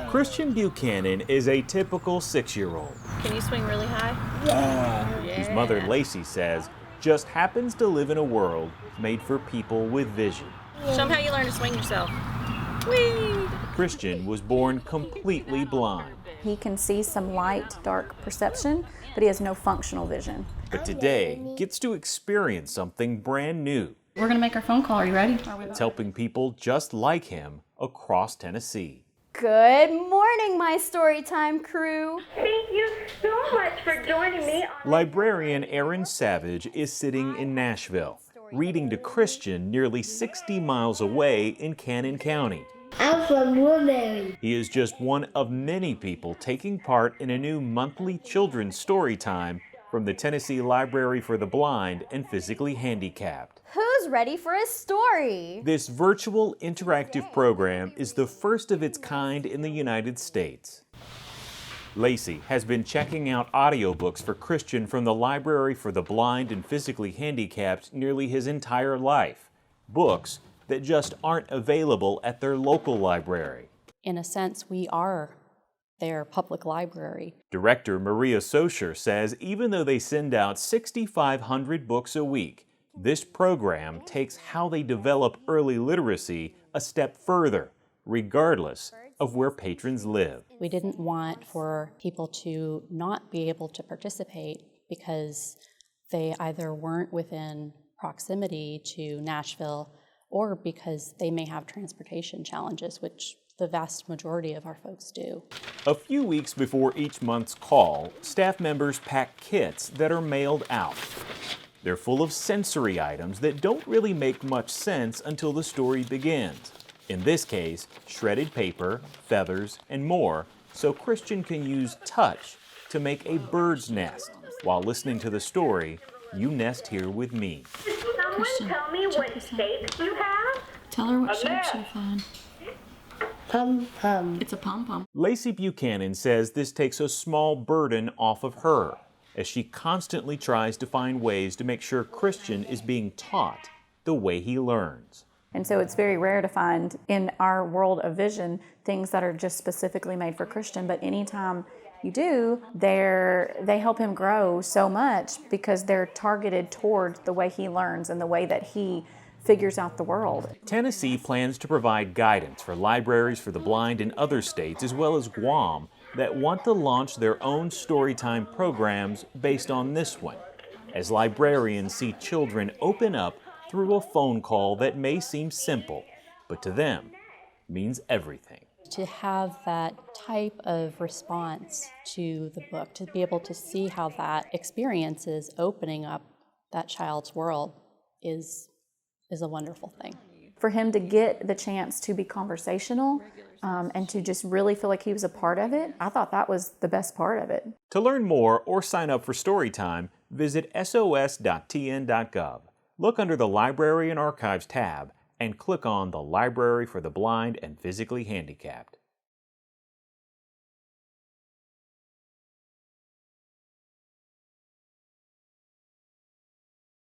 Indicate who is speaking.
Speaker 1: Christian Buchanan is a typical 6-year-old
Speaker 2: Can you swing really high?
Speaker 1: whose mother Lacey says just happens to live in a world made for people with vision.
Speaker 2: Show them how you learn to swing yourself. Whee!
Speaker 1: Christian was born completely blind,
Speaker 3: He can see some light, dark perception, but he has no functional vision.
Speaker 1: but today gets to experience something brand new.
Speaker 4: We're gonna make our phone call. Are you ready?
Speaker 1: It's helping people just like him across Tennessee.
Speaker 5: Good morning, my Storytime crew.
Speaker 6: Thank you so much for joining me on
Speaker 1: Librarian Erin Savage is sitting in Nashville, reading to Christian nearly 60 miles away in Cannon County.
Speaker 7: I'm from Woodbury.
Speaker 1: He is just one of many people taking part in a new monthly children's story time from the Tennessee Library for the Blind and Physically Handicapped.
Speaker 5: Who's ready for a story?
Speaker 1: This virtual interactive program is the first of its kind in the United States. Lacey has been checking out audiobooks for Christian from the Library for the Blind and Physically Handicapped nearly his entire life. Books that just aren't available at their local library.
Speaker 4: In a sense, we are their public library.
Speaker 1: Director Maria Socher says even though they send out 6,500 books a week, this program takes how they develop early literacy a step further, regardless of where patrons live.
Speaker 4: We didn't want for people to not be able to participate because they either weren't within proximity to Nashville or because they may have transportation challenges, which the vast majority of our folks do.
Speaker 1: A few weeks before each month's call, staff members pack kits that are mailed out. They're full of sensory items that don't really make much sense until the story begins. In this case, shredded paper, feathers, and more, so Christian can use touch to make a bird's nest. While listening to the story, you nest here with me.
Speaker 6: Can someone tell me what shapes you have?
Speaker 4: Tell her what shape she'll find.
Speaker 7: Pom-pom.
Speaker 4: It's a pom-pom.
Speaker 1: Lacey Buchanan says this takes a small burden off of her, as she constantly tries to find ways to make sure Christian is being taught the way he learns.
Speaker 3: And so it's very rare to find in our world of vision things that are just specifically made for Christian, but anytime you do, they help him grow so much because they're targeted toward the way he learns and the way that he figures out the world.
Speaker 1: Tennessee plans to provide guidance for libraries for the blind in other states, as well as Guam, that want to launch their own storytime programs based on this one, as librarians see children open up through a phone call that may seem simple, but to them means everything.
Speaker 4: To have that type of response to the book, to be able to see how that experience is opening up that child's world is a wonderful thing.
Speaker 3: For him to get the chance to be conversational and to just really feel like he was a part of it, I thought that was the best part of it.
Speaker 1: To learn more or sign up for Storytime, visit sos.tn.gov. Look under the Library and Archives tab and click on the Library for the Blind and Physically Handicapped.